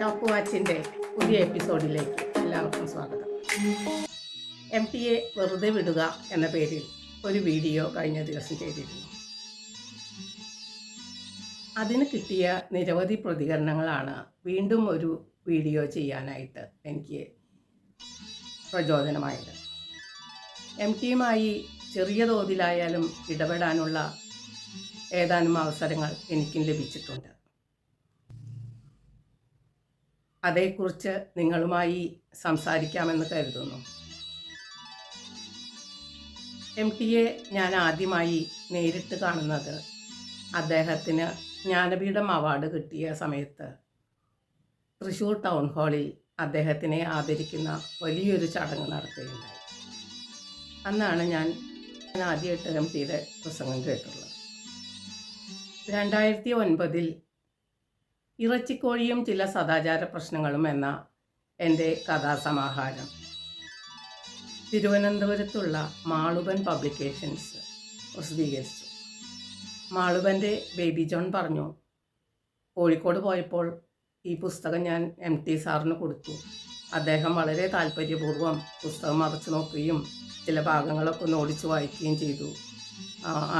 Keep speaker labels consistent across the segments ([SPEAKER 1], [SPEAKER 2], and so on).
[SPEAKER 1] Top വാച്ചിൻ്റെ പുതിയ എപ്പിസോഡിലേക്ക് എല്ലാവർക്കും സ്വാഗതം. MTA വെറുതെ വിടുക എന്ന പേരിൽ ഒരു വീഡിയോ കഴിഞ്ഞ ദിവസം ചെയ്തിരുന്നു. അതിന് കിട്ടിയ നിരവധി പ്രതികരണങ്ങളാണ് വീണ്ടും ഒരു വീഡിയോ ചെയ്യാനായിട്ട് എനിക്ക് പ്രചോദനമായത്. MTയുമായി ചെറിയ തോതിലായാലും ഇടപെടാനുള്ള ഏതാനും അവസരങ്ങൾ എനിക്കും ലഭിച്ചിട്ടുണ്ട്. അതേക്കുറിച്ച് നിങ്ങളുമായി സംസാരിക്കാമെന്ന് കരുതുന്നു. MTയെ ഞാൻ ആദ്യമായി നേരിട്ട് കാണുന്നത് അദ്ദേഹത്തിന് ജ്ഞാനപീഠം അവാർഡ് കിട്ടിയ സമയത്ത് തൃശ്ശൂർ ടൗൺ ഹാളിൽ അദ്ദേഹത്തിനെ ആദരിക്കുന്ന വലിയൊരു ചടങ്ങ് നടത്തുകയുണ്ടായി. അന്നാണ് ഞാൻ ആദ്യമായിട്ട് MTയുടെ പ്രസംഗം കേട്ടുള്ളത്. 2009 ഇറച്ചിക്കോഴിയും ചില സദാചാര പ്രശ്നങ്ങളും എന്ന എൻ്റെ കഥാസമാഹാരം തിരുവനന്തപുരത്തുള്ള മാളുബൻ പബ്ലിക്കേഷൻസ് പ്രസിദ്ധീകരിച്ചു. മാളുബൻ്റെ ബേബി ജോൺ പറഞ്ഞു, കോഴിക്കോട് പോയപ്പോൾ ഈ പുസ്തകം ഞാൻ MT സാറിന് കൊടുത്തു. അദ്ദേഹം വളരെ താല്പര്യപൂർവ്വം പുസ്തകം മറച്ചു നോക്കുകയും ചില ഭാഗങ്ങളൊക്കെ ഒന്ന് ഓടിച്ച് വായിക്കുകയും ചെയ്തു.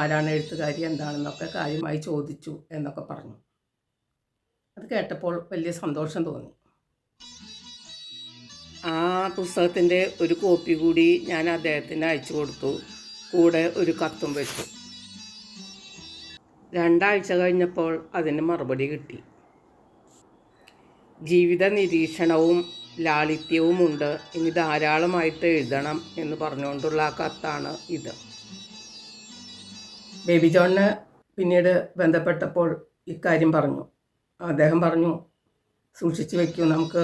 [SPEAKER 1] ആരാണ് എഴുത്തുകാരി, എന്താണെന്നൊക്കെ കാര്യമായി ചോദിച്ചു എന്നൊക്കെ പറഞ്ഞു. അത് കേട്ടപ്പോൾ വലിയ സന്തോഷം തോന്നി. ആ പുസ്തകത്തിൻ്റെ ഒരു കോപ്പി കൂടി ഞാൻ അദ്ദേഹത്തിന് അയച്ചു കൊടുത്തു. കൂടെ ഒരു കത്തും വെച്ചു. 2 ആഴ്ച കഴിഞ്ഞപ്പോൾ അതിന് മറുപടി കിട്ടി. ജീവിത നിരീക്ഷണവും ലാളിത്യവുമുണ്ട്, ഇനി ധാരാളമായിട്ട് എഴുതണം എന്ന് പറഞ്ഞുകൊണ്ടുള്ള ആ കത്താണ് ഇത്. ബേബി ജോണിന് പിന്നീട് ബന്ധപ്പെട്ടപ്പോൾ ഇക്കാര്യം പറഞ്ഞു. അദ്ദേഹം പറഞ്ഞു, സൂക്ഷിച്ചു വയ്ക്കൂ, നമുക്ക്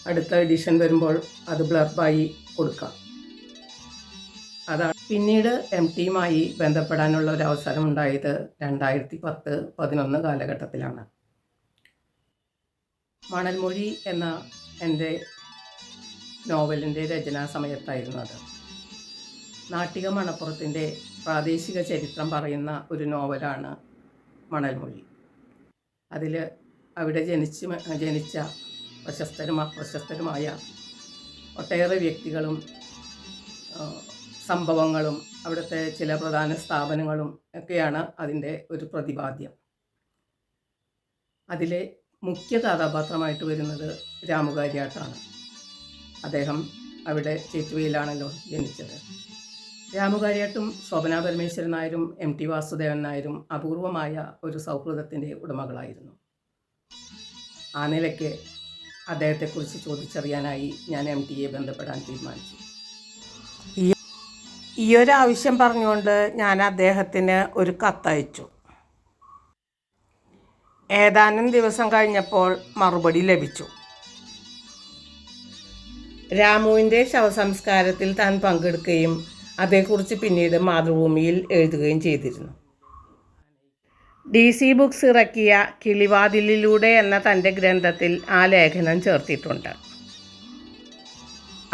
[SPEAKER 1] അടുത്ത എഡിഷൻ വരുമ്പോൾ അത് ബ്ലർബായി കൊടുക്കാം. അതാണ് പിന്നീട് MTയുമായി ബന്ധപ്പെടാനുള്ള ഒരു അവസരം ഉണ്ടായത് 2010-11 കാലഘട്ടത്തിലാണ്. മണൽമൊഴി എന്ന എൻ്റെ നോവലിൻ്റെ രചനാ സമയത്തായിരുന്നു അത്. നാട്ടിക മണപ്പുറത്തിൻ്റെ പ്രാദേശിക ചരിത്രം പറയുന്ന ഒരു നോവലാണ് മണൽമൊഴി. അതിൽ അവിടെ ജനിച്ച പ്രശസ്തരും അപ്രശസ്തരുമായ ഒട്ടേറെ വ്യക്തികളും സംഭവങ്ങളും അവിടുത്തെ ചില പ്രധാന സ്ഥാപനങ്ങളും ഒക്കെയാണ് അതിൻ്റെ ഒരു പ്രതിപാദ്യം. അതിലെ മുഖ്യ കഥാപാത്രമായിട്ട് വരുന്നത് രാമുകാരിയാട്ടാണ്. അദ്ദേഹം അവിടെ ചേറ്റുവയിലാണല്ലോ ജനിച്ചത്. രാമുകാരിയാട്ടും ശോഭന പരമേശ്വരൻ നായരും MT വാസുദേവൻ നായരും അപൂർവമായ ഒരു സൗഹൃദത്തിൻ്റെ ഉടമകളായിരുന്നു. ആ നിലയ്ക്ക് അദ്ദേഹത്തെക്കുറിച്ച് ചോദിച്ചറിയാനായി ഞാൻ MTയെ ബന്ധപ്പെടാൻ തീരുമാനിച്ചു. ഈ ഒരു ആവശ്യം പറഞ്ഞുകൊണ്ട് ഞാൻ അദ്ദേഹത്തിന് ഒരു കത്തയച്ചു. ഏതാനും ദിവസം കഴിഞ്ഞപ്പോൾ മറുപടി ലഭിച്ചു. രാമുവിൻ്റെ ശവസംസ്കാരത്തിൽ താൻ പങ്കെടുക്കുകയും അതേക്കുറിച്ച് പിന്നീട് മാതൃഭൂമിയിൽ എഴുതുകയും ചെയ്തിരുന്നു. DC ബുക്സ് ഇറക്കിയ കിളിവാതിലിലൂടെ എന്ന തൻ്റെ ഗ്രന്ഥത്തിൽ ആ ലേഖനം ചേർത്തിട്ടുണ്ട്.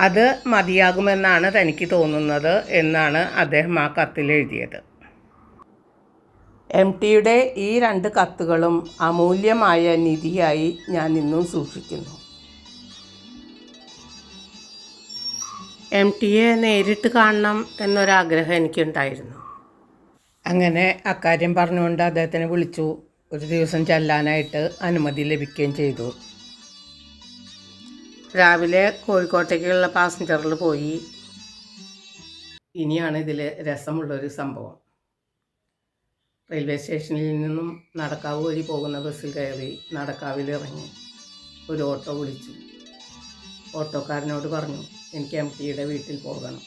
[SPEAKER 1] അത് മതിയാകുമെന്നാണ് തനിക്ക് തോന്നുന്നത് എന്നാണ് അദ്ദേഹം ആ കത്തിൽ എഴുതിയത്. MTയുടെ ഈ 2 കത്തുകളും അമൂല്യമായ നിധിയായി ഞാൻ ഇന്നും സൂക്ഷിക്കുന്നു. MTയെ നേരിട്ട് കാണണം എന്നൊരാഗ്രഹം എനിക്കുണ്ടായിരുന്നു. അങ്ങനെ അക്കാര്യം പറഞ്ഞുകൊണ്ട് അദ്ദേഹത്തിനെ വിളിച്ചു. ഒരു ദിവസം ചെല്ലാനായിട്ട് അനുമതി ലഭിക്കുകയും ചെയ്തു. രാവിലെ കോഴിക്കോട്ടേക്കുള്ള പാസഞ്ചറിൽ പോയി. ഇനിയാണ് ഇതിൽ രസമുള്ളൊരു സംഭവം. റെയിൽവേ സ്റ്റേഷനിൽ നിന്നും നടക്കാവ് വഴി പോകുന്ന ബസ്സിൽ കയറി നടക്കാവിലിറങ്ങി ഒരു ഓട്ടോ വിളിച്ചു. ഓട്ടോക്കാരനോട് പറഞ്ഞു, എനിക്ക് MTയുടെ വീട്ടിൽ പോകണം.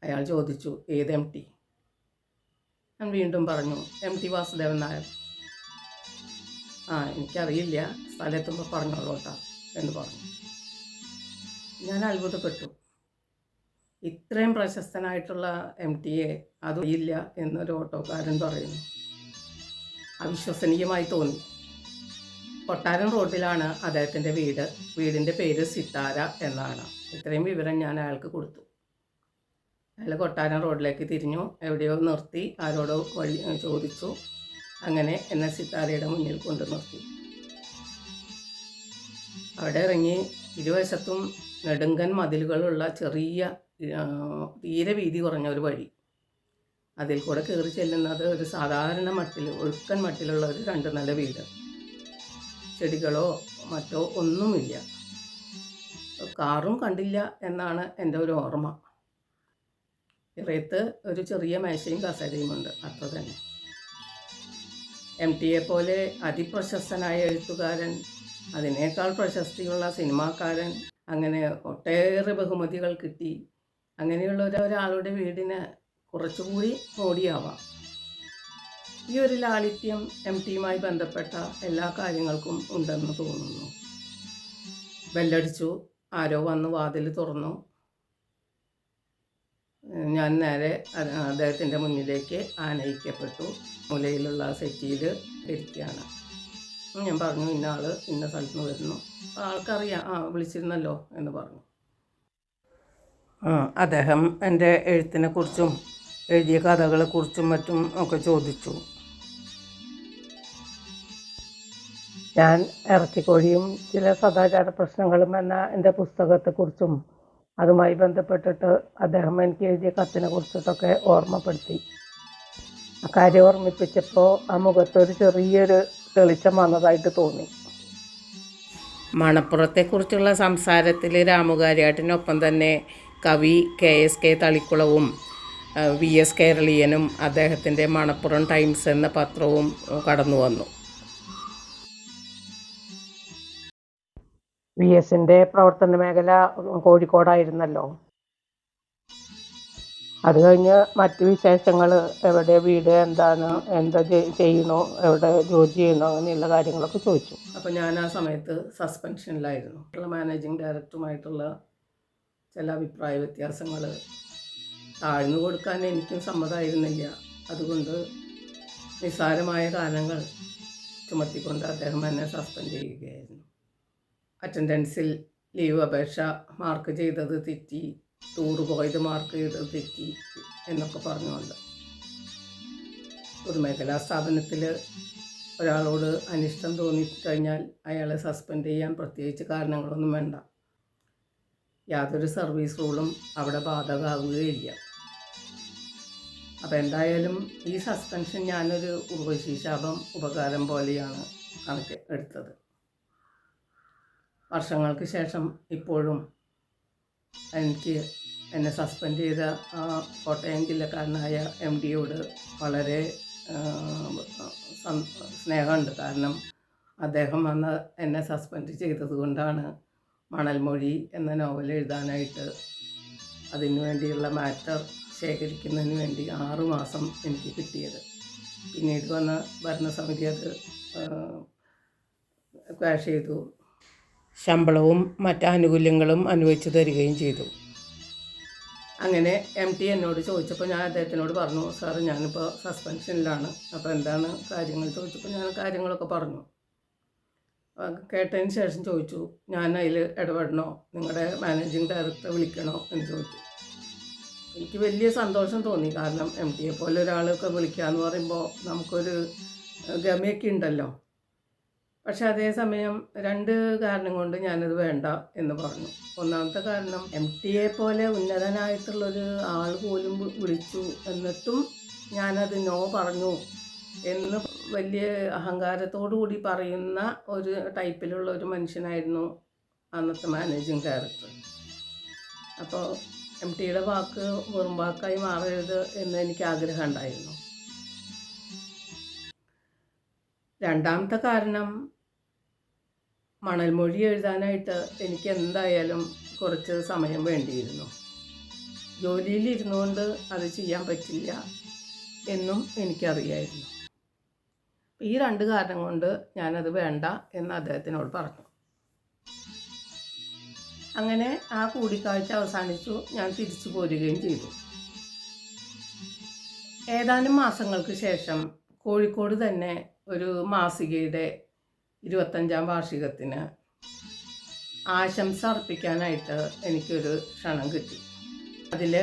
[SPEAKER 1] അയാൾ ചോദിച്ചു, ഏത് MT? ഞാൻ വീണ്ടും പറഞ്ഞു, MT വാസുദേവൻ നായർ. എനിക്കറിയില്ല, സ്ഥലത്തുമ്പോൾ പറഞ്ഞോളൂട്ടാ എന്ന് പറഞ്ഞു. ഞാൻ അത്ഭുതപ്പെട്ടു. ഇത്രയും പ്രശസ്തനായിട്ടുള്ള MTയെ അറിയില്ല എന്നൊരു ഓട്ടോക്കാരൻ പറയുന്നു. അവിശ്വസനീയമായി തോന്നി. കൊട്ടാരം റോഡിലാണ് അദ്ദേഹത്തിൻ്റെ വീട്. വീടിൻ്റെ പേര് സിത്താര എന്നാണ്. ഇത്രയും വിവരം ഞാൻ അയാൾക്ക് കൊടുത്തു. അയാൾ കൊട്ടാരം റോഡിലേക്ക് തിരിഞ്ഞു. എവിടെയോ നിർത്തി, ആരോടോ വഴി ചോദിച്ചു. അങ്ങനെ എന്നെ സിത്താരയുടെ മുന്നിൽ കൊണ്ടു നിർത്തി. അവിടെ ഇറങ്ങി ഇരുവശത്തും നെടുങ്കൻ മതിലുകളുള്ള ചെറിയ തീരെ വീതി കുറഞ്ഞ ഒരു വഴി. അതിൽ കൂടെ കയറി ചെല്ലുന്നത് ഒരു സാധാരണ മട്ടിൽ, ഒഴുക്കൻ മട്ടിലുള്ള ഒരു 2 നില വീട്. ചെടികളോ മറ്റോ ഒന്നുമില്ല. കാറും കണ്ടില്ല എന്നാണ് എൻ്റെ ഒരു ഓർമ്മ. ഇറയത്ത് ഒരു ചെറിയ മേശയും കസേരയുമുണ്ട്, അത്ര തന്നെ. MT പോലെ അതിപ്രശസ്തനായ എഴുത്തുകാരൻ, അതിനേക്കാൾ പ്രശസ്തിയുള്ള സിനിമാക്കാരൻ, അങ്ങനെ ഒട്ടേറെ ബഹുമതികൾ കിട്ടി, അങ്ങനെയുള്ള ഒരാളുടെ വീടിന് കുറച്ചുകൂടി മോടിയാവാം. ഈ ഒരു ലാളിത്യം MTയുമായി ബന്ധപ്പെട്ട എല്ലാ കാര്യങ്ങൾക്കും ഉണ്ടെന്ന് തോന്നുന്നു. ബെല്ലടിച്ചു. ആരോ വന്ന് വാതിൽ തുറന്നു. ഞാൻ നേരെ അദ്ദേഹത്തിൻ്റെ മുന്നിലേക്ക് ആനയിക്കപ്പെട്ടു. മൂലയിലുള്ള സെറ്റിയിൽ ഇരിക്കുകയാണ്. ഞാൻ പറഞ്ഞു, ഇന്ന ആൾ ഇന്ന സ്ഥലത്ത് നിന്ന് വരുന്നു. ആൾക്കറിയാം, വിളിച്ചിരുന്നല്ലോ എന്ന് പറഞ്ഞു. അദ്ദേഹം എൻ്റെ എഴുത്തിനെക്കുറിച്ചും എഴുതിയ കഥകളെക്കുറിച്ചും മറ്റും ഒക്കെ ചോദിച്ചു. ഞാൻ ഇറച്ചിക്കോഴിയും ചില സദാചാര പ്രശ്നങ്ങളും എന്ന എൻ്റെ പുസ്തകത്തെക്കുറിച്ചും അതുമായി ബന്ധപ്പെട്ടിട്ട് അദ്ദേഹം എനിക്ക് എഴുതിയ കത്തിനെ കുറിച്ചിട്ടൊക്കെ ഓർമ്മപ്പെടുത്തി. ആ കാര്യം ഓർമ്മിപ്പിച്ചപ്പോൾ ആ മുഖത്തൊരു ചെറിയൊരു തെളിച്ചം വന്നതായിട്ട് തോന്നി. മണപ്പുറത്തെക്കുറിച്ചുള്ള സംസാരത്തിൽ രാമുകാരിയാട്ടിനൊപ്പം തന്നെ കവി KSK തളിക്കുളവും VS കേരളീയനും അദ്ദേഹത്തിൻ്റെ മണപ്പുറം ടൈംസ് എന്ന പത്രവും കടന്നു വന്നു. VSൻ്റെ പ്രവർത്തന മേഖല കോഴിക്കോടായിരുന്നല്ലോ. അത് കഴിഞ്ഞ് മറ്റു വിശേഷങ്ങൾ, എവിടെ വീട്, എന്താണ്, എന്താ ചെയ്യണോ, എവിടെ ജോലി ചെയ്യണോ, അങ്ങനെയുള്ള കാര്യങ്ങളൊക്കെ ചോദിച്ചു. അപ്പോൾ ഞാൻ ആ സമയത്ത് സസ്പെൻഷനിലായിരുന്നു. മാനേജിങ് ഡയറക്ടറുമായിട്ടുള്ള ചില അഭിപ്രായ വ്യത്യാസങ്ങൾ താഴ്ന്നു കൊടുക്കാൻ എനിക്കും സമ്മതമായിരുന്നില്ല. അതുകൊണ്ട് നിസ്സാരമായ കാരണങ്ങൾ ചുമത്തിക്കൊണ്ട് അദ്ദേഹം എന്നെ സസ്പെൻഡ് ചെയ്യുകയായിരുന്നു. അറ്റൻഡൻസിൽ ലീവ് അപേക്ഷ മാർക്ക് ചെയ്തത് തെറ്റി, ടൂർ പോയത് മാർക്ക് ചെയ്തത് തെറ്റി എന്നൊക്കെ പറഞ്ഞുകൊണ്ട്. പൊതുമേഖലാ സ്ഥാപനത്തിൽ ഒരാളോട് അനിഷ്ടം തോന്നിക്കഴിഞ്ഞാൽ അയാളെ സസ്പെൻഡ് ചെയ്യാൻ പ്രത്യേകിച്ച് കാരണങ്ങളൊന്നും വേണ്ട. യാതൊരു സർവീസ് റൂളും അവിടെ ബാധകമാകുകയില്ല. അപ്പോൾ എന്തായാലും ഈ സസ്പെൻഷൻ ഞാനൊരു ഉർവശീശാപം ഉപകാരം പോലെയാണ് കണക്ക് എടുത്തത്. വർഷങ്ങൾക്ക് ശേഷം ഇപ്പോഴും എനിക്ക് എന്നെ സസ്പെൻഡ് ചെയ്ത ആ കോട്ടയം ജില്ലക്കാരനായ MDയോട് വളരെ സ്നേഹമുണ്ട്. കാരണം അദ്ദേഹം അന്ന് എന്നെ സസ്പെൻഡ് ചെയ്തത് കൊണ്ടാണ് മണൽമൊഴി എന്ന നോവൽ എഴുതാനായിട്ട്, അതിനു വേണ്ടിയുള്ള മാറ്റർ ശേഖരിക്കുന്നതിന് വേണ്ടി 6 മാസം എനിക്ക് കിട്ടിയത്. പിന്നീട് വന്ന ഭരണസമിതി അത് ക്വാഷ് ചെയ്തു. ശമ്പളവും മറ്റ് ആനുകൂല്യങ്ങളും അനുവദിച്ചു തരികയും ചെയ്തു. അങ്ങനെ MT എന്നോട് ചോദിച്ചപ്പോൾ ഞാൻ അദ്ദേഹത്തിനോട് പറഞ്ഞു, സാർ ഞാനിപ്പോൾ സസ്പെൻഷനിലാണ്, അപ്പോൾ എന്താണ് കാര്യങ്ങൾ ചോദിച്ചപ്പോൾ ഞാൻ കാര്യങ്ങളൊക്കെ പറഞ്ഞു. കേട്ടതിന് ശേഷം ചോദിച്ചു, ഞാൻ അതിൽ ഇടപെടണോ, നിങ്ങളുടെ മാനേജിങ് ഡയറക്ടറെ വിളിക്കണോ എന്ന് ചോദിച്ചു. എനിക്ക് വലിയ സന്തോഷം തോന്നി. കാരണം MTയെ പോലെ ഒരാളൊക്കെ വിളിക്കുക എന്ന് പറയുമ്പോൾ നമുക്കൊരു ഗമയൊക്കെ ഉണ്ടല്ലോ. പക്ഷെ അതേസമയം 2 കാരണം കൊണ്ട് ഞാനത് വേണ്ട എന്ന് പറഞ്ഞു. ഒന്നാമത്തെ കാരണം, MTയെ പോലെ ഉന്നതനായിട്ടുള്ളൊരു ആൾ പോലും വിളിച്ചു എന്നിട്ടും ഞാനത് നോ പറഞ്ഞു എന്ന് വലിയ അഹങ്കാരത്തോടു കൂടി പറയുന്ന ഒരു ടൈപ്പിലുള്ള ഒരു മനുഷ്യനായിരുന്നു അന്നത്തെ മാനേജിങ് ഡയറക്ടർ. അപ്പോൾ MTയുടെ വാക്ക് വെറും വാക്കായി മാറരുത് എന്ന് എനിക്ക് ആഗ്രഹം ഉണ്ടായിരുന്നു. രണ്ടാമത്തെ കാരണം, മണൽമൊഴി എഴുതാനായിട്ട് എനിക്ക് എന്തായാലും കുറച്ച് സമയം വേണ്ടിയിരുന്നു. ജോലിയിലിരുന്നു കൊണ്ട് അത് ചെയ്യാൻ പറ്റില്ല എന്നും എനിക്കറിയായിരുന്നു. ഈ 2 കാരണം കൊണ്ട് ഞാനത് വേണ്ട എന്ന് അദ്ദേഹത്തിനോട് പറഞ്ഞു. അങ്ങനെ ആ കൂടിക്കാഴ്ച അവസാനിച്ചു. ഞാൻ തിരിച്ചു പോരുകയും ചെയ്തു. ഏതാനും മാസങ്ങൾക്ക് ശേഷം കോഴിക്കോട് തന്നെ ഒരു മാസികയുടെ 25ാം വാർഷികത്തിന് ആശംസ അർപ്പിക്കാനായിട്ട് എനിക്കൊരു ക്ഷണം കിട്ടി. അതിൽ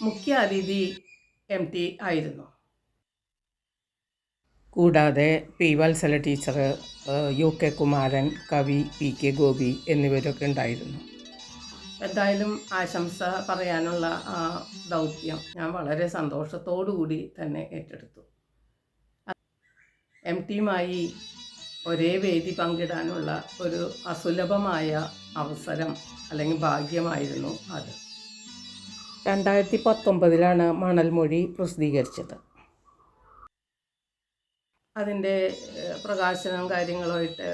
[SPEAKER 1] മുഖ്യ അതിഥി MT ആയിരുന്നു. കൂടാതെ P Vatsala teacher, UK Kumaran, കവി PK ഗോപി എന്നിവരൊക്കെ ഉണ്ടായിരുന്നു. എന്തായാലും ആശംസ പറയാനുള്ള ആ ദൗത്യം ഞാൻ വളരെ സന്തോഷത്തോടു കൂടി തന്നെ ഏറ്റെടുത്തു. MTയുമായി ഒരേ വേദി പങ്കിടാനുള്ള ഒരു അസുലഭമായ അവസരം അല്ലെങ്കിൽ ഭാഗ്യമായിരുന്നു അത്. 2019 മണൽമൊഴി പ്രസിദ്ധീകരിച്ചത്. അതിൻ്റെ പ്രകാശനം കാര്യങ്ങളുമായിട്ട്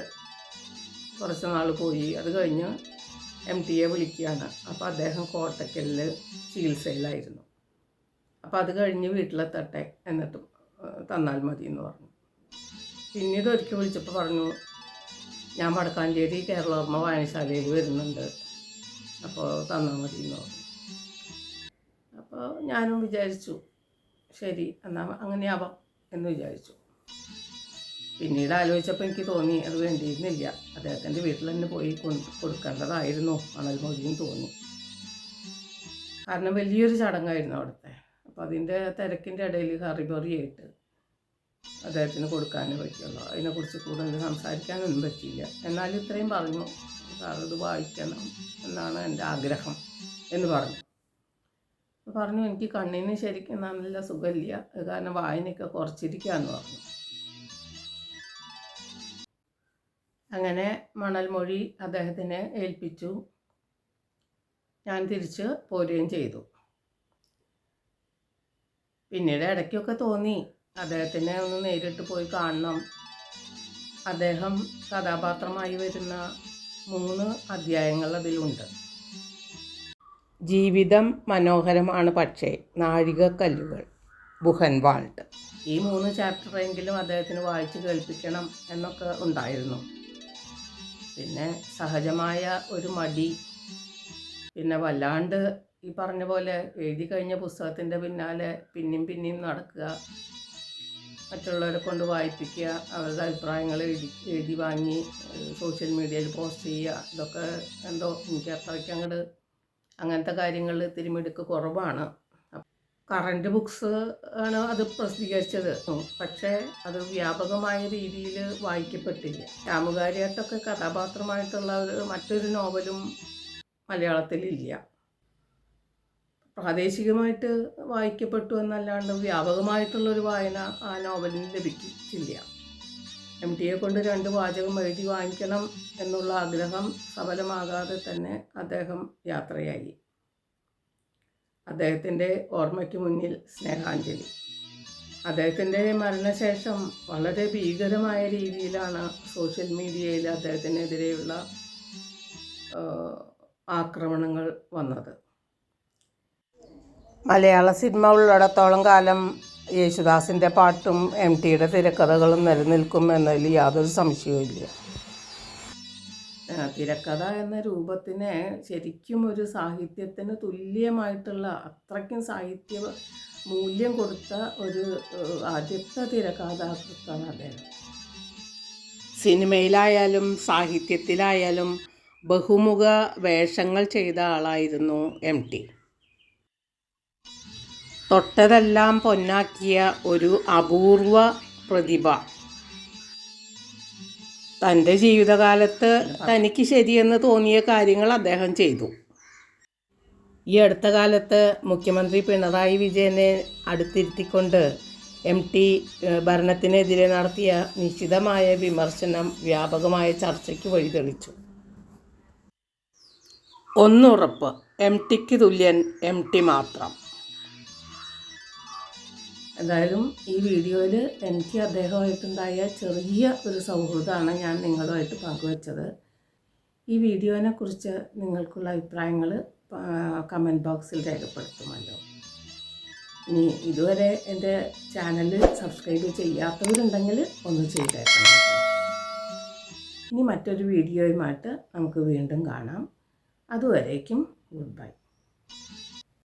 [SPEAKER 1] കുറച്ച് നാൾ പോയി. അത് കഴിഞ്ഞ് MTയെ വിളിക്കുകയാണ്. അപ്പോൾ അദ്ദേഹം കോട്ടക്കലിൽ ചികിത്സയിലായിരുന്നു. അപ്പോൾ അത് കഴിഞ്ഞ് വീട്ടിലെത്തട്ടെ, എന്നിട്ട് തന്നാൽ മതി എന്ന് പറഞ്ഞു. പിന്നീട് ഒരിക്കൽ വിളിച്ചപ്പോൾ പറഞ്ഞു, ഞാൻ വടക്കാഞ്ചേരി കേരളോർമ്മ വായനശാലയിൽ വരുന്നുണ്ട്, അപ്പോൾ തന്നാൽ മതി എന്ന് പറഞ്ഞു. അപ്പോൾ ഞാനും വിചാരിച്ചു ശരി എന്നാൽ അങ്ങനെയാവാം എന്ന് വിചാരിച്ചു. പിന്നീട് ആലോചിച്ചപ്പോൾ എനിക്ക് തോന്നി അത് വേണ്ടിയിരുന്നില്ല, അദ്ദേഹത്തിൻ്റെ വീട്ടിൽ തന്നെ പോയി കൊടുക്കേണ്ടതായിരുന്നു മണൽമൊഴിയും തോന്നി. കാരണം വലിയൊരു ചടങ്ങായിരുന്നു അവിടുത്തെ. അപ്പോൾ അതിൻ്റെ തിരക്കിൻ്റെ ഇടയിൽ ഹറിബറിയായിട്ട് അദ്ദേഹത്തിന് കൊടുക്കാനേ പറ്റുള്ളൂ. അതിനെക്കുറിച്ച് കൂടുതൽ സംസാരിക്കാനൊന്നും പറ്റിയില്ല. എന്നാലും ഇത്രയും പറഞ്ഞു, അത് വായിക്കണം എന്നാണ് എൻ്റെ ആഗ്രഹം എന്ന് പറഞ്ഞു. എനിക്ക് കണ്ണിന് ശരിക്കും നല്ല സുഖമില്ല, കാരണം വായനയൊക്കെ കുറച്ചിരിക്കുകയെന്ന് പറഞ്ഞു. അങ്ങനെ മണൽമൊഴി അദ്ദേഹത്തിനെ ഏൽപ്പിച്ചു. ഞാൻ തിരിച്ച് പോരുകയും ചെയ്തു. പിന്നീട് ഇടയ്ക്കൊക്കെ തോന്നി അദ്ദേഹത്തിനെ ഒന്ന് നേരിട്ട് പോയി കാണണം. അദ്ദേഹം കഥാപാത്രമായി വരുന്ന 3 അധ്യായങ്ങൾ അതിലുണ്ട്. ജീവിതം മനോഹരമാണ്, പക്ഷേ നാഴികക്കല്ലുകൾ, ബുഹൻവാൾഡ്. ഈ 3 ചാപ്റ്ററെങ്കിലും അദ്ദേഹത്തിന് വായിച്ച് കേൾപ്പിക്കണം എന്നൊക്കെ ഉണ്ടായിരുന്നു. പിന്നെ സഹജമായ ഒരു മടി, പിന്നെ വല്ലാണ്ട് ഈ പറഞ്ഞ പോലെ എഴുതി കഴിഞ്ഞ പുസ്തകത്തിൻ്റെ പിന്നാലെ പിന്നെയും നടക്കുക, മറ്റുള്ളവരെ കൊണ്ട് വായിപ്പിക്കുക, അവരുടെ അഭിപ്രായങ്ങൾ എഴുതി വാങ്ങി സോഷ്യൽ മീഡിയയിൽ പോസ്റ്റ് ചെയ്യുക, ഇതൊക്കെ എന്തോ എനിക്ക് അത്രയ്ക്ക് അങ്ങനത്തെ കാര്യങ്ങളിൽ തിരുമിടുക്ക് കുറവാണ്. കറൻറ്റ് ബുക്സ് ആണ് അത് പ്രസിദ്ധീകരിച്ചത്, പക്ഷേ അത് വ്യാപകമായ രീതിയിൽ വായിക്കപ്പെട്ടില്ല. രാമുകാരിയായിട്ടൊക്കെ കഥാപാത്രമായിട്ടുള്ള മറ്റൊരു നോവലും മലയാളത്തിലില്ല. പ്രാദേശികമായിട്ട് വായിക്കപ്പെട്ടു എന്നല്ലാണ്ട് വ്യാപകമായിട്ടുള്ളൊരു വായന ആ നോവലിന് ലഭിച്ചില്ല. MTയെ കൊണ്ട് 2 വാചകം എഴുതി വാങ്ങിക്കണം എന്നുള്ള ആഗ്രഹം സഫലമാകാതെ തന്നെ അദ്ദേഹം യാത്രയായി. അദ്ദേഹത്തിൻ്റെ ഓർമ്മയ്ക്ക് മുന്നിൽ സ്നേഹാഞ്ജലി. അദ്ദേഹത്തിൻ്റെ മരണശേഷം വളരെ ഭീകരമായ രീതിയിലാണ് സോഷ്യൽ മീഡിയയിൽ അദ്ദേഹത്തിനെതിരെയുള്ള ആക്രമണങ്ങൾ വന്നത്. മലയാള സിനിമ ഉള്ളിടത്തോളം കാലം യേശുദാസിൻ്റെ പാട്ടും MTയുടെ തിരക്കഥകളും നിലനിൽക്കും എന്നതിൽ യാതൊരു സംശയവുമില്ല. തിരക്കഥ എന്ന രൂപത്തിന് ശരിക്കും ഒരു സാഹിത്യത്തിന് തുല്യമായിട്ടുള്ള അത്രയ്ക്കും സാഹിത്യ മൂല്യം കൊടുത്ത ഒരു ആദ്യത്തെ തിരക്കഥാകൃത്താണ് അദ്ദേഹം. സിനിമയിലായാലും സാഹിത്യത്തിലായാലും ബഹുമുഖ വേഷങ്ങൾ ചെയ്ത ആളായിരുന്നു MT. തൊട്ടതെല്ലാം പൊന്നാക്കിയ ഒരു അപൂർവ പ്രതിഭ. തൻ്റെ ജീവിതകാലത്ത് തനിക്ക് ശരിയെന്ന് തോന്നിയ കാര്യങ്ങൾ അദ്ദേഹം ചെയ്തു. ഈ അടുത്ത കാലത്ത് മുഖ്യമന്ത്രി പിണറായി വിജയനെ അടുത്തിരുത്തിക്കൊണ്ട് MT ഭരണത്തിനെതിരെ നടത്തിയ നിശിതമായ വിമർശനം വ്യാപകമായ ചർച്ചയ്ക്ക് വഴിതെളിച്ചു. ഒന്നുറപ്പ്, MTക്ക് തുല്യൻ MT മാത്രം. എന്തായാലും ഈ വീഡിയോയിൽ എനിക്ക് അദ്ദേഹമായിട്ടുണ്ടായ ചെറിയ ഒരു സൗഹൃദമാണ് ഞാൻ നിങ്ങളുമായിട്ട് പങ്കുവച്ചത്. ഈ വീഡിയോനെക്കുറിച്ച് നിങ്ങൾക്കുള്ള അഭിപ്രായങ്ങൾ കമൻറ്റ് ബോക്സിൽ രേഖപ്പെടുത്തുമല്ലോ. ഇനി ഇതുവരെ എൻ്റെ ചാനൽ സബ്സ്ക്രൈബ് ചെയ്യാത്തവരുണ്ടെങ്കിൽ ഒന്ന് ചെയ്തേക്കണം. ഇനി മറ്റൊരു വീഡിയോയുമായിട്ട് നമുക്ക് വീണ്ടും കാണാം. അതുവരേക്കും ഗുഡ് ബൈ.